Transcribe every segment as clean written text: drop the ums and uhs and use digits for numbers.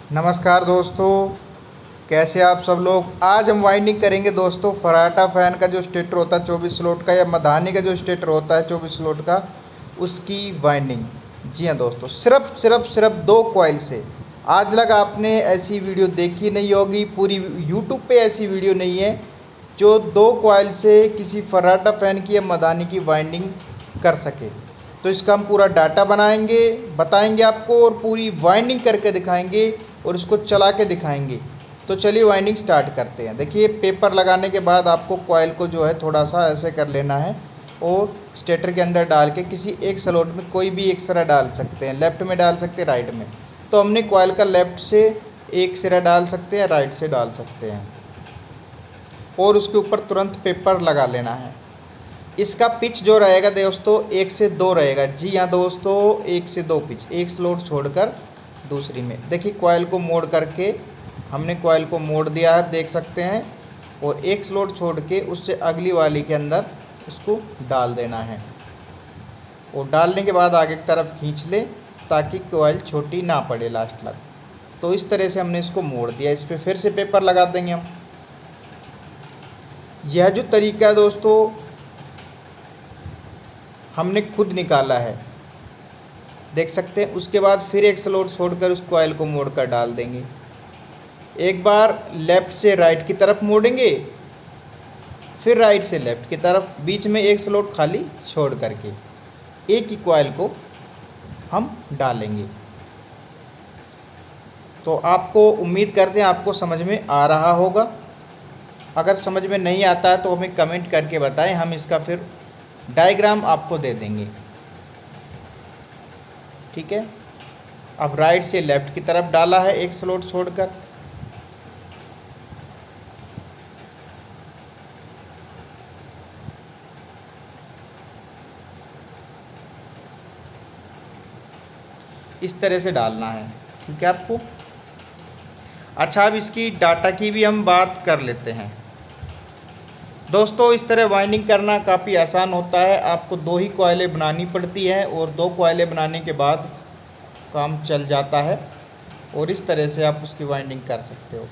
नमस्कार दोस्तों, कैसे आप सब लोग। आज हम वाइंडिंग करेंगे दोस्तों फराटा फ़ैन का जो स्टेटर होता है 24 स्लॉट का, या मधानी का जो स्टेटर होता है 24 स्लॉट का, उसकी वाइंडिंग। जी हाँ दोस्तों, सिर्फ दो कॉइल से। आज लग आपने ऐसी वीडियो देखी नहीं होगी, पूरी यूट्यूब पे ऐसी वीडियो नहीं है जो दो कॉइल से किसी फराटा फ़ैन की या मधानी की वाइंडिंग कर सके। तो इसका हम पूरा डाटा बनाएंगे, बताएंगे आपको, और पूरी वाइंडिंग करके दिखाएंगे और इसको चला के दिखाएंगे। तो चलिए वाइंडिंग स्टार्ट करते हैं। देखिए, पेपर लगाने के बाद आपको कॉइल को जो है थोड़ा सा ऐसे कर लेना है और स्टेटर के अंदर डाल के किसी एक स्लॉट में कोई भी एक सिरा डाल सकते हैं। लेफ़्ट में डाल सकते हैं, राइट में। तो हमने कॉइल का लेफ़्ट से एक सिरा डाल सकते हैं, राइट से डाल सकते हैं, और उसके ऊपर तुरंत पेपर लगा लेना है। इसका पिच जो रहेगा दोस्तों 1 से 2 रहेगा। जी हाँ दोस्तों, 1 से 2 पिच, एक स्लॉट छोड़कर दूसरी में। देखिए, कॉइल को मोड़ करके हमने कॉइल को मोड़ दिया है, देख सकते हैं, और एक स्लॉट छोड़ के उससे अगली वाली के अंदर उसको डाल देना है, और डालने के बाद आगे की तरफ खींच ले ताकि कॉइल छोटी ना पड़े लास्ट तक। तो इस तरह से हमने इसको मोड़ दिया। इस पर फिर से पेपर लगा देंगे हम। यह जो तरीका है दोस्तों हमने खुद निकाला है, देख सकते हैं। उसके बाद फिर एक स्लॉट छोड़कर उस कॉइल को मोड़ कर डाल देंगे। एक बार लेफ़्ट से राइट की तरफ मोड़ेंगे, फिर राइट से लेफ़्ट की तरफ, बीच में एक स्लॉट खाली छोड़ करके एक ही कॉइल को हम डालेंगे। तो आपको, उम्मीद करते हैं आपको समझ में आ रहा होगा। अगर समझ में नहीं आता है तो हमें कमेंट करके बताएं, हम इसका फिर डायग्राम आपको दे देंगे। ठीक है। अब राइट से लेफ़्ट की तरफ डाला है एक स्लॉट छोड़कर। इस तरह से डालना है, ठीक है आपको। अच्छा, अब इसकी डाटा की भी हम बात कर लेते हैं दोस्तों। इस तरह वाइंडिंग करना काफ़ी आसान होता है। आपको 2 ही कॉइलें बनानी पड़ती हैं, और 2 कॉइलें बनाने के बाद काम चल जाता है, और इस तरह से आप उसकी वाइंडिंग कर सकते हो।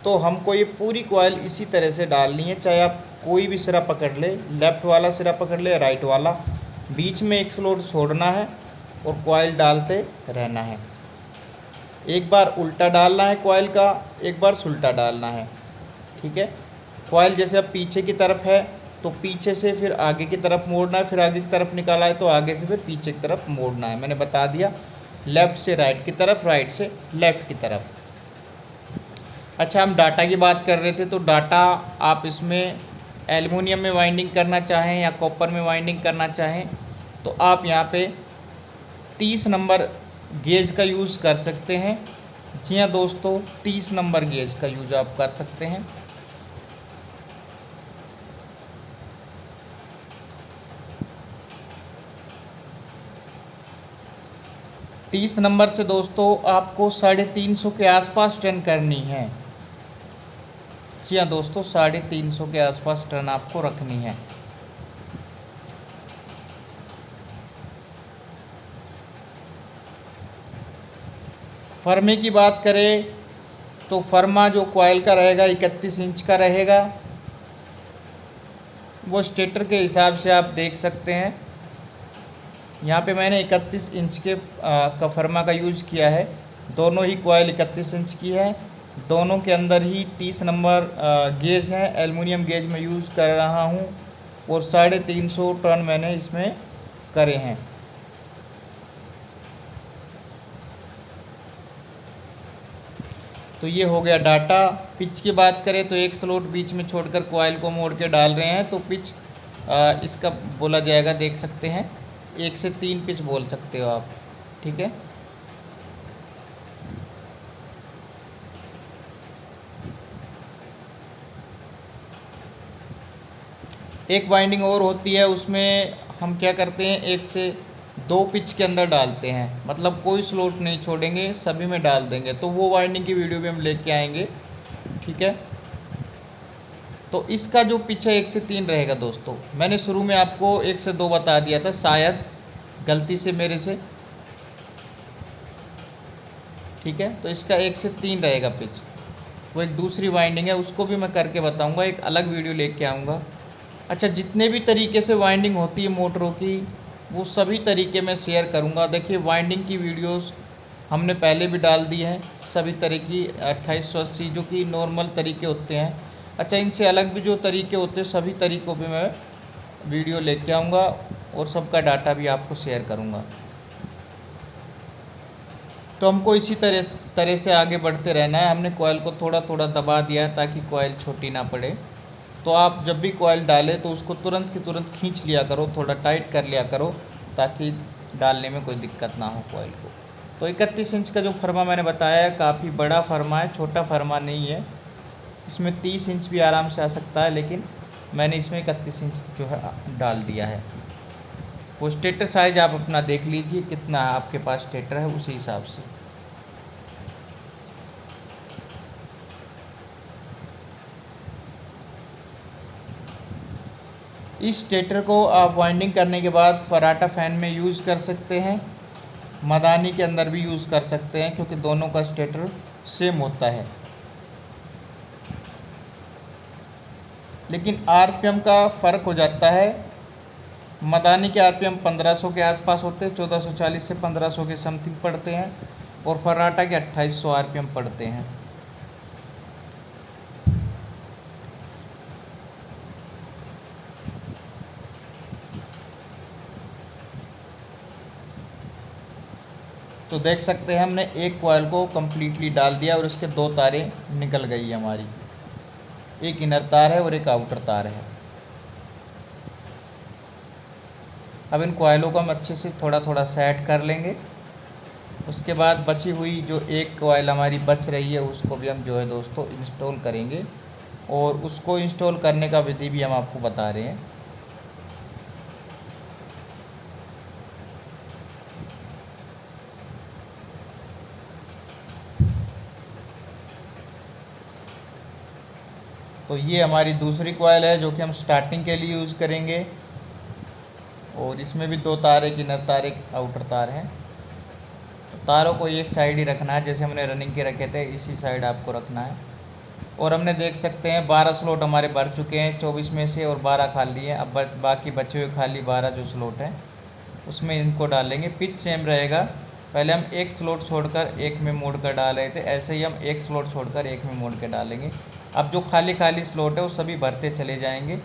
तो हमको ये पूरी कॉइल इसी तरह से डालनी है, चाहे आप कोई भी सिरा पकड़ ले, लेफ़्ट वाला सिरा पकड़ ले, राइट वाला। बीच में एक स्लॉट छोड़ना है और कॉइल डालते रहना है। एक बार उल्टा डालना है कॉइल का, एक बार सुल्टा डालना है, ठीक है। कॉइल जैसे अब पीछे की तरफ है तो पीछे से फिर आगे की तरफ मोड़ना है, फिर आगे की तरफ निकाला है तो आगे से फिर पीछे की तरफ मोड़ना है। मैंने बता दिया, लेफ़्ट से राइट की तरफ, राइट से लेफ़्ट की तरफ। अच्छा, हम डाटा की बात कर रहे थे, तो डाटा आप इसमें एल्युमिनियम में वाइंडिंग करना चाहें या कॉपर में वाइंडिंग करना चाहें तो आप यहाँ पे 30 नंबर गेज का यूज़ कर सकते हैं। जी हाँ दोस्तों, 30 नंबर गेज का यूज़ आप कर सकते हैं। तीस नंबर से दोस्तों आपको 350 के आसपास टर्न करनी है। जी हाँ दोस्तों, 350 के आसपास टर्न आपको रखनी है। फर्मे की बात करें तो फर्मा जो कॉइल का रहेगा 31 इंच का रहेगा। वो स्टेटर के हिसाब से आप देख सकते हैं। यहाँ पे मैंने 31 इंच के का फर्मा का यूज़ किया है। दोनों ही कॉइल 31 इंच की है। दोनों के अंदर ही 30 नंबर गेज है, एल्युमिनियम गेज में यूज़ कर रहा हूँ, और 350 टर्न मैंने इसमें करे हैं। तो ये हो गया डाटा। पिच की बात करें तो एक स्लॉट बीच में छोड़कर कॉइल को मोड़ के डाल रहे हैं, तो पिच इसका बोला जाएगा, देख सकते हैं, 1 से 3 पिच बोल सकते हो आप, ठीक है। एक वाइंडिंग और होती है, उसमें हम क्या करते हैं, 1 से 2 पिच के अंदर डालते हैं, मतलब कोई स्लॉट नहीं छोड़ेंगे, सभी में डाल देंगे। तो वो वाइंडिंग की वीडियो भी हम लेके आएंगे, ठीक है। तो इसका जो पिच है 1 से 3 रहेगा दोस्तों। मैंने शुरू में आपको 1 से 2 बता दिया था, शायद गलती से मेरे से ठीक है। तो इसका 1 से 3 रहेगा पिच। वो एक दूसरी वाइंडिंग है, उसको भी मैं करके बताऊंगा, एक अलग वीडियो लेके आऊँगा। अच्छा, जितने भी तरीके से वाइंडिंग होती है मोटरों की, वो सभी तरीके मैं शेयर करूँगा। देखिए वाइंडिंग की वीडियोस हमने पहले भी डाल दी हैं, सभी तरह की 2880 जो कि नॉर्मल तरीके होते हैं। अच्छा, इनसे अलग भी जो तरीके होते हैं, सभी तरीक़ों पे मैं वीडियो लेके आऊँगा और सबका डाटा भी आपको शेयर करूँगा। तो हमको इसी तरह से आगे बढ़ते रहना है। हमने कॉइल को थोड़ा थोड़ा दबा दिया है ताकि कॉइल छोटी ना पड़े। तो आप जब भी कॉइल डालें तो उसको तुरंत की तुरंत खींच लिया करो, थोड़ा टाइट कर लिया करो, ताकि डालने में कोई दिक्कत ना हो कॉइल को। तो 31 इंच का जो फरमा मैंने बताया है, काफ़ी बड़ा फरमा है, छोटा फरमा नहीं है। इसमें 30 इंच भी आराम से आ सकता है, लेकिन मैंने इसमें 31 इंच जो है डाल दिया है। वो स्टेटर साइज़ आप अपना देख लीजिए, कितना आपके पास स्टेटर है उसी हिसाब से। इस स्टेटर को आप वाइंडिंग करने के बाद फराटा फ़ैन में यूज़ कर सकते हैं, मदानी के अंदर भी यूज़ कर सकते हैं, क्योंकि दोनों का स्टेटर सेम होता है। लेकिन आरपीएम का फ़र्क हो जाता है। मदानी के आरपीएम 1500 के आसपास होते हैं, 1440 से 1500 के समथिंग पड़ते हैं, और फराटा के 2800 आरपीएम पड़ते हैं। तो देख सकते हैं हमने एक कॉइल को कम्प्लीटली डाल दिया और उसके 2 तारें निकल गई हमारी। एक इनर तार है और एक आउटर तार है। अब इन कॉइलों को हम अच्छे से थोड़ा थोड़ा सेट कर लेंगे। उसके बाद बची हुई जो एक कॉइल हमारी बच रही है, उसको भी हम जो है दोस्तों इंस्टॉल करेंगे, और उसको इंस्टॉल करने का विधि भी हम आपको बता रहे हैं। तो ये हमारी दूसरी कॉइल है जो कि हम स्टार्टिंग के लिए यूज़ करेंगे, और इसमें भी 2 तार, एक इनर तार एक आउटर तार है। तो तारों को एक साइड ही रखना है, जैसे हमने रनिंग के रखे थे इसी साइड आपको रखना है। और हमने देख सकते हैं 12 स्लॉट हमारे भर चुके हैं 24 में से, और 12 खाली हैं। अब बाकी बचे हुए खाली 12 जो स्लॉट हैं उसमें इनको डालेंगे। पिच सेम रहेगा, पहले हम एक स्लॉट छोड़कर एक में मोड़ कर डाल रहे थे, ऐसे ही हम एक स्लॉट छोड़कर एक में मोड़ के डालेंगे। अब जो खाली खाली स्लॉट है वो सभी भरते चले जाएंगे,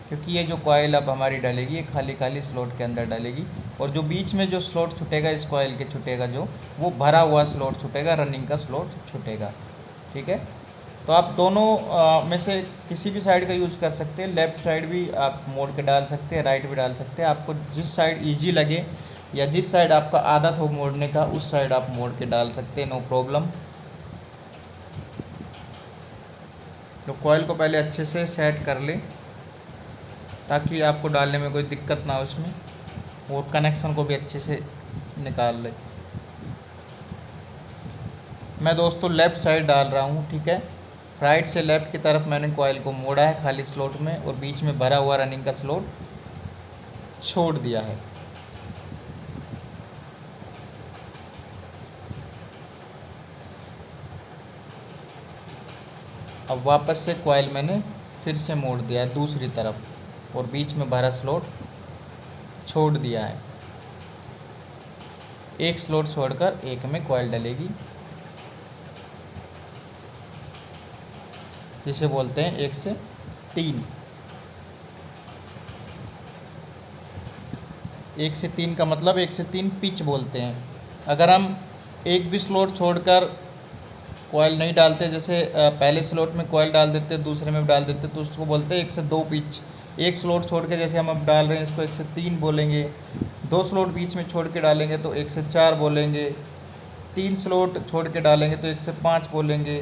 क्योंकि ये जो कॉइल अब हमारी डलेगी ये खाली खाली स्लॉट के अंदर डलेगी, और जो बीच में जो स्लॉट छूटेगा इस कॉइल के छूटेगा जो, वो भरा हुआ स्लॉट छूटेगा, रनिंग का स्लॉट छूटेगा। ठीक है। तो आप दोनों में से किसी भी साइड का यूज़ कर सकते हैं। लेफ़्ट साइड भी आप मोड़ के डाल सकते हैं, राइट भी डाल सकते हैं। आपको जिस साइड ईजी लगे या जिस साइड आपका आदत हो मोड़ने का, उस साइड आप मोड़ के डाल सकते हैं, नो प्रॉब्लम। तो कॉइल को पहले अच्छे से सेट कर लें ताकि आपको डालने में कोई दिक्कत ना हो इसमें, और कनेक्शन को भी अच्छे से निकाल लें। मैं दोस्तों लेफ़्ट साइड डाल रहा हूँ, ठीक है। राइट से लेफ़्ट की तरफ मैंने कॉइल को मोड़ा है खाली स्लॉट में, और बीच में भरा हुआ रनिंग का स्लॉट छोड़ दिया है। अब वापस से कॉइल मैंने फिर से मोड़ दिया है दूसरी तरफ, और बीच में भरा स्लॉट छोड़ दिया है। एक स्लॉट छोड़कर एक में कॉइल डलेगी, जिसे बोलते हैं 1 से 3। 1 से 3 का मतलब 1 से 3 पिच बोलते हैं। अगर हम एक भी स्लॉट छोड़कर कॉइल नहीं डालते, जैसे पहले स्लॉट में कॉइल डाल देते दूसरे में डाल देते, तो उसको बोलते हैं 1 से 2 पिच। एक स्लॉट छोड़ के जैसे हम अब डाल रहे हैं इसको 1 से 3 बोलेंगे। 2 स्लॉट बीच में छोड़ के डालेंगे तो 1 से 4 बोलेंगे। 3 स्लॉट छोड़ के डालेंगे तो 1 से 5 बोलेंगे।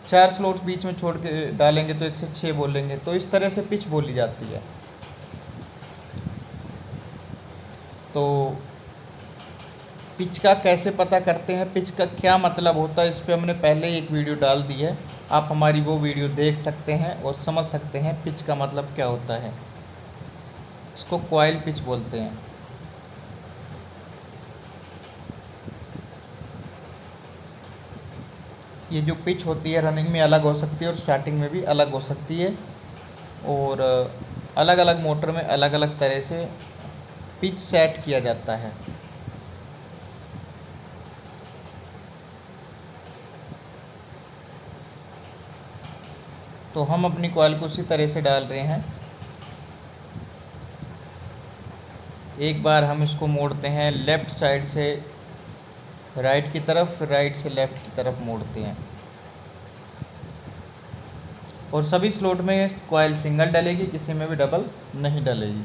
4 स्लॉट बीच में छोड़ के डालेंगे तो 1 से 6 बोलेंगे। तो इस तरह से पिच बोली जाती है। तो पिच का कैसे पता करते हैं, पिच का क्या मतलब होता है, इस पे हमने पहले ही एक वीडियो डाल दी है, आप हमारी वो वीडियो देख सकते हैं और समझ सकते हैं पिच का मतलब क्या होता है। इसको कॉइल पिच बोलते हैं। ये जो पिच होती है रनिंग में अलग हो सकती है और स्टार्टिंग में भी अलग हो सकती है, और अलग अलग मोटर में अलग अलग तरह से पिच सेट किया जाता है। तो हम अपनी कॉइल को उसी तरह से डाल रहे हैं। एक बार हम इसको मोड़ते हैं लेफ़्ट साइड से राइट की तरफ, राइट से लेफ़्ट की तरफ मोड़ते हैं। और सभी स्लॉट में कॉइल सिंगल डलेगी, किसी में भी डबल नहीं डलेगी।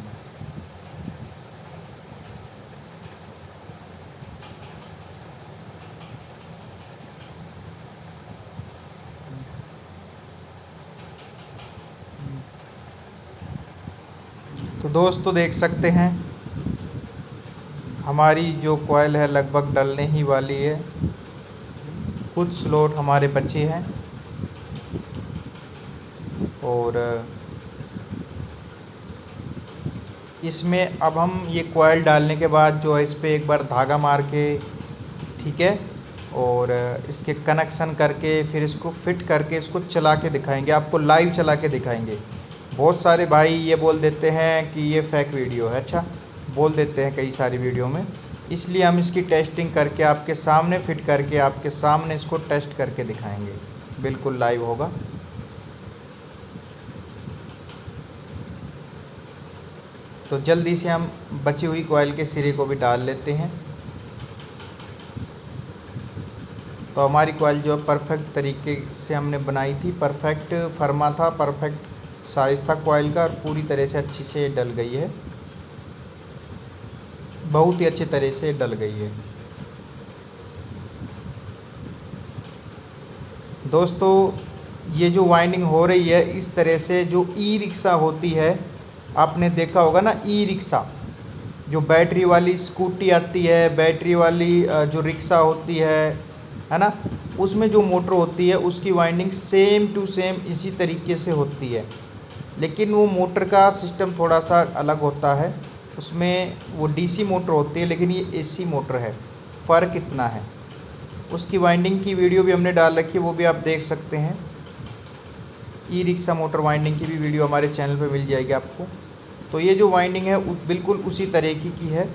तो दोस्तों देख सकते हैं हमारी जो कॉइल है लगभग डलने ही वाली है। कुछ स्लॉट हमारे बचे हैं और इसमें अब हम ये कॉइल डालने के बाद जो है इस पर एक बार धागा मार के, ठीक है, और इसके कनेक्शन करके फिर इसको फिट करके इसको चला के दिखाएंगे, आपको लाइव चला के दिखाएंगे। बहुत सारे भाई ये बोल देते हैं कि ये फेक वीडियो है, अच्छा बोल देते हैं कई सारी वीडियो में, इसलिए हम इसकी टेस्टिंग करके आपके सामने फिट करके आपके सामने इसको टेस्ट करके दिखाएंगे, बिल्कुल लाइव होगा। तो जल्दी से हम बची हुई कॉइल के सिरे को भी डाल लेते हैं। तो हमारी कॉइल जो है परफेक्ट तरीके से हमने बनाई थी, परफेक्ट फर्मा था, परफेक्ट साइज़ था कॉइल का, और पूरी तरह से अच्छी से डल गई है, बहुत ही अच्छी तरह से डल गई है। दोस्तों ये जो वाइंडिंग हो रही है इस तरह से, जो ई रिक्शा होती है, आपने देखा होगा ना, ई रिक्शा जो बैटरी वाली स्कूटी आती है, बैटरी वाली जो रिक्शा होती है ना, उसमें जो मोटर होती है उसकी वाइंडिंग सेम टू सेम इसी तरीके से होती है, लेकिन वो मोटर का सिस्टम थोड़ा सा अलग होता है। उसमें वो डीसी मोटर होती है, लेकिन ये एसी मोटर है, फ़र्क इतना है। उसकी वाइंडिंग की वीडियो भी हमने डाल रखी है, वो भी आप देख सकते हैं। ई रिक्शा मोटर वाइंडिंग की भी वीडियो हमारे चैनल पे मिल जाएगी आपको। तो ये जो वाइंडिंग है बिल्कुल उसी तरीके की है।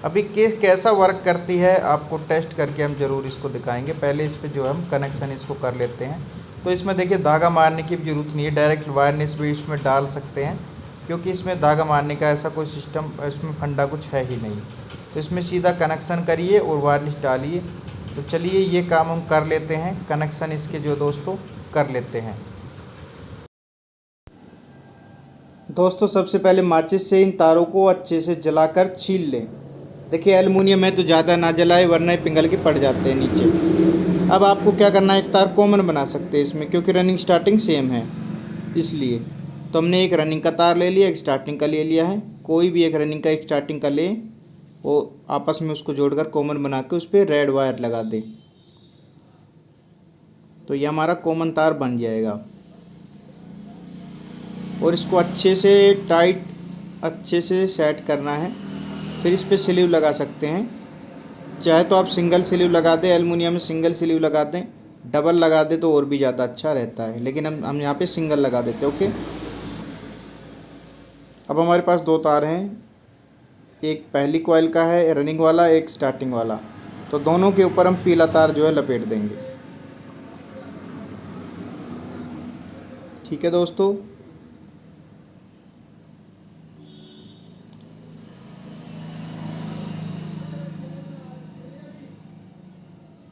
अभी कैसा वर्क करती है आपको टेस्ट करके हम ज़रूर इसको दिखाएंगे। पहले इस पे जो हम कनेक्शन इसको कर लेते हैं। तो इसमें देखिए धागा मारने की भी ज़रूरत नहीं है, डायरेक्ट वायरनेस भी इसमें डाल सकते हैं, क्योंकि इसमें धागा मारने का ऐसा कोई सिस्टम, इसमें फंडा कुछ है ही नहीं। तो इसमें सीधा कनेक्शन करिए और वायरनेस डालिए। तो चलिए ये काम हम कर लेते हैं, कनेक्शन इसके जो दोस्तों कर लेते हैं। दोस्तों सबसे पहले माचिस से इन तारों को अच्छे से जलाकर छील लें। देखिए एल्युमिनियम है तो ज़्यादा ना जलाए, वरना ये पिघल के पड़ जाते हैं नीचे। अब आपको क्या करना है, एक तार कॉमन बना सकते हैं इसमें, क्योंकि रनिंग स्टार्टिंग सेम है इसलिए। तो हमने एक रनिंग का तार ले लिया, एक स्टार्टिंग का ले लिया है। कोई भी एक रनिंग का एक स्टार्टिंग का ले, वो आपस में उसको जोड़कर कॉमन बना के उस पर रेड वायर लगा दें। तो ये हमारा कॉमन तार बन जाएगा। और इसको अच्छे से टाइट अच्छे से सेट करना है। फिर इस पर स्लीव लगा सकते हैं, चाहे तो आप सिंगल स्लीव लगा दें, एल्युमिनियम में सिंगल स्लीव लगा दें, डबल लगा दें तो और भी ज़्यादा अच्छा रहता है, लेकिन हम यहाँ पे सिंगल लगा देते हैं। ओके, अब हमारे पास दो तार हैं, एक पहली कॉइल का है रनिंग वाला, एक स्टार्टिंग वाला। तो दोनों के ऊपर हम पीला तार जो है लपेट देंगे। ठीक है दोस्तों,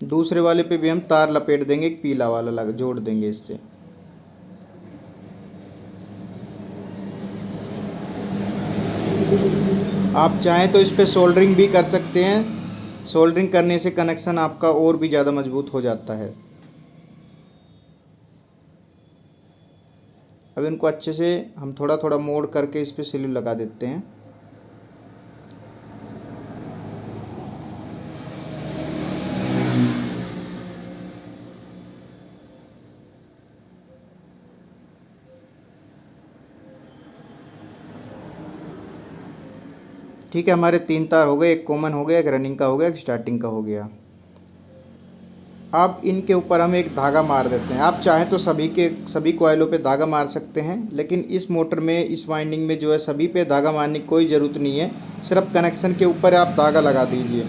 दूसरे वाले पे भी हम तार लपेट देंगे, एक पीला वाला लगा जोड़ देंगे इससे। आप चाहें तो इस पे सोल्डरिंग भी कर सकते हैं, सोल्डरिंग करने से कनेक्शन आपका और भी ज़्यादा मजबूत हो जाता है। अब इनको अच्छे से हम थोड़ा थोड़ा मोड़ करके इस पे स्लीव लगा देते हैं। ठीक है, हमारे तीन तार हो गए, एक कॉमन हो गया, एक रनिंग का हो गया, एक स्टार्टिंग का हो गया। अब इनके ऊपर हम एक धागा मार देते हैं। आप चाहें तो सभी कॉइलों पे धागा मार सकते हैं, लेकिन इस मोटर में, इस वाइंडिंग में जो है सभी पे धागा मारने की कोई ज़रूरत नहीं है। सिर्फ कनेक्शन के ऊपर आप धागा लगा दीजिए।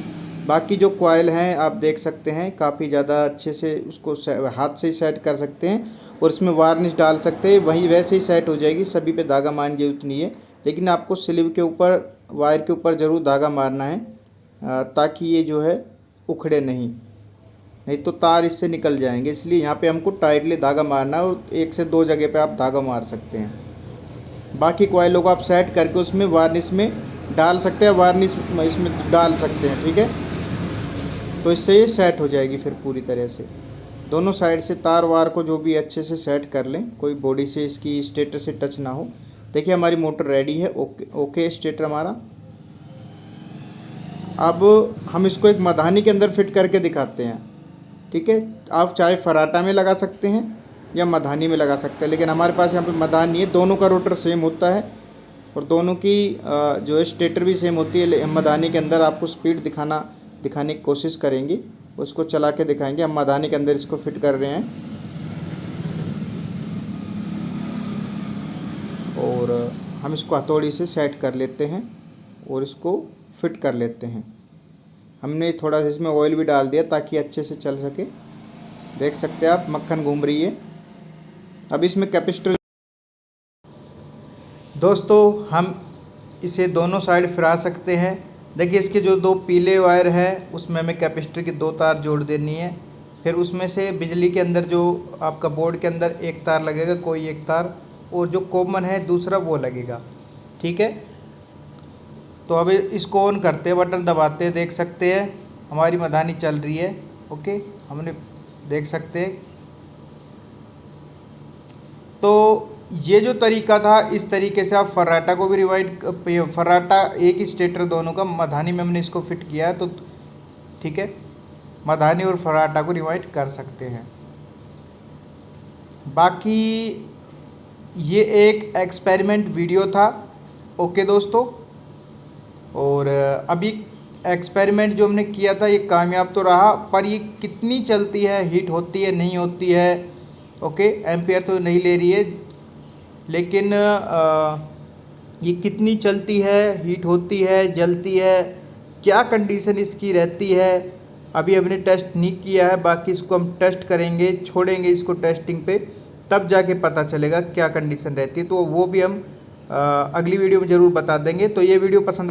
बाकी जो कॉइल हैं आप देख सकते हैं काफ़ी ज़्यादा अच्छे से उसको हाथ से ही सेट कर सकते हैं और इसमें वार्निश डाल सकते हैं, वहीं वैसे ही सेट हो जाएगी। सभी पे धागा मारने की ज़रूरत नहीं है, लेकिन आपको स्लीव के ऊपर, वायर के ऊपर ज़रूर धागा मारना है ताकि ये जो है उखड़े नहीं तो तार इससे निकल जाएंगे। इसलिए यहाँ पे हमको टाइटली धागा मारना है और 1 से 2 जगह पे आप धागा मार सकते हैं। बाकी कॉइलों को आप सेट करके उसमें वार्निश में डाल सकते हैं, वार्निश इसमें डाल सकते हैं, ठीक है। तो इससे ये सेट हो जाएगी फिर पूरी तरह से। दोनों साइड से तार वार को जो भी अच्छे से सेट कर लें, कोई बॉडी से इसकी स्टेटर से टच ना हो। देखिए हमारी मोटर रेडी है। ओके स्टेटर हमारा। अब हम इसको एक मधानी के अंदर फिट करके दिखाते हैं, ठीक है। आप चाहे फराटा में लगा सकते हैं या मधानी में लगा सकते हैं, लेकिन हमारे पास यहाँ पे मधानी नहीं है। दोनों का रोटर सेम होता है और दोनों की जो है स्टेटर भी सेम होती है। मधानी के अंदर आपको स्पीड दिखाने की कोशिश करेंगे, उसको चला के दिखाएंगे। हम मधानी के अंदर इसको फिट कर रहे हैं और हम इसको हथौड़ी से सेट कर लेते हैं और इसको फिट कर लेते हैं। हमने थोड़ा सा इसमें ऑयल भी डाल दिया ताकि अच्छे से चल सके। देख सकते हैं आप मक्खन घूम रही है। अब इसमें कैपेसिटर, दोस्तों हम इसे दोनों साइड फिरा सकते हैं। देखिए इसके जो 2 पीले वायर हैं उसमें हमें कैपेसिटर की 2 तार जोड़ देनी है। फिर उसमें से बिजली के अंदर जो आपका बोर्ड के अंदर एक तार लगेगा, कोई एक तार, और जो कॉमन है दूसरा वो लगेगा, ठीक है। तो अब इसको ऑन करते हैं, बटन दबाते हैं। देख सकते हैं हमारी मधानी चल रही है। ओके, हमने देख सकते हैं। तो ये जो तरीका था, इस तरीके से आप फर्राटा को भी रिवाइंड, फर्राटा एक ही स्टेटर दोनों का, मधानी में हमने इसको फिट किया है तो ठीक है, मधानी और फर्राटा को रिवाइंड कर सकते हैं। बाकी ये एक एक्सपेरिमेंट वीडियो था। ओके दोस्तों, और अभी एक्सपेरिमेंट जो हमने किया था ये कामयाब तो रहा, पर ये कितनी चलती है, हीट होती है नहीं होती है, ओके, एम्पियर तो नहीं ले रही है, लेकिन ये कितनी चलती है, हीट होती है, जलती है, क्या कंडीशन इसकी रहती है, अभी हमने टेस्ट नहीं किया है। बाकी इसको हम टेस्ट करेंगे, छोड़ेंगे इसको टेस्टिंग पे, तब जाके पता चलेगा क्या कंडीशन रहती है। तो वो भी हम अगली वीडियो में ज़रूर बता देंगे। तो ये वीडियो पसंद